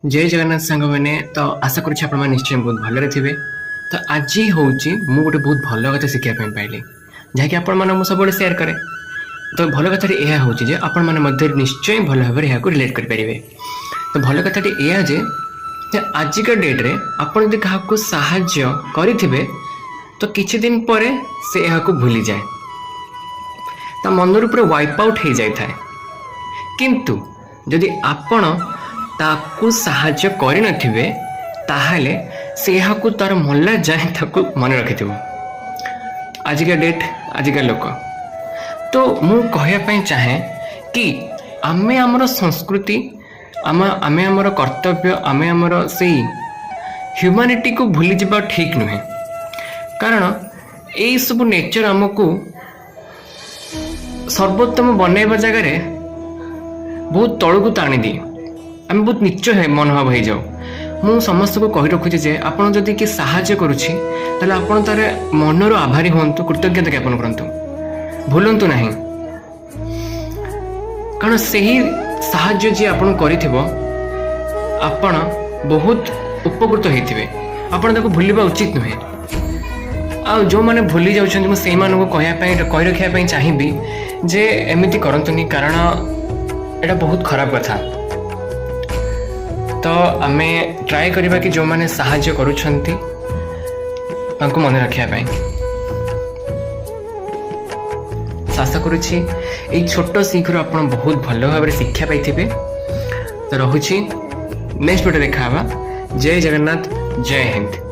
जय जगन्नाथ सांग मैंने तो आशा करुच्छे आप निश्चय बहुत भलरे थे। तो आज हूँ मु गोटे बहुत भल कथा शिखापी पाइली जहाँकि आपण मैंने सब सेयार करे। तो भल कथाटी यह हूँ जे आपण मैंने निश्चय भल भाव यहाँ रिलेट करेंगे। तो भल कथाटी यह जे आजिका डेट्रे आपड़ जब क्या साहाय्य करेंगे तो किछि दिन पर से यहाँ भूली जाए ता मनर पूरा वाइप आउट हो जाए। किंतु जदि आपण ताकू साहाय्य करि नथिबे ताहाले से यहाँ तार मल्ला जाए ताकू मन रखि आजिका डेट आजिका लोक। तो मु कहया चाहे कि आमे आमर संस्कृति आमे आमर कर्तव्य आमे आमर से ह्यूमानिटी को भूली जावा ठीक नुहे। कारण यही सब नेचर आमको सर्वोत्तम बनैबा जगार बहुत तलू टाणी दिए आम बहुत नीच मनोभाव हो जाऊ। मु समस्त को कही रखुची जे आपन जदि कि साहाय्य करुछि ताले आपन तार मनर आभारी हुंतु कृतज्ञता ज्ञापन करंतु भूलंतु नाही। कारण सही साहाय्य जी आपन करिथिबो आपन बहुत उपकृत होइथिबे आपन ताको भूलिबा उचित नुहे। आ जो माने भूली जाउछन मु सेही मानको कहि रखिया चाहिबी जे एमिति करंतुनी कारण एटा बहुत खराब कथा। तो आमे ट्राई करिबा कि जो माने साहाय्य करूछंती तांको मन रखिया पाई। आशा करुछि एई छोटो सीखरो आपण बहुत भलो भाबरे शिक्षा पाइथिबे। तो रहुछि नेक्स्ट वीडियो देखा। जय जगन्नाथ जय हिंद।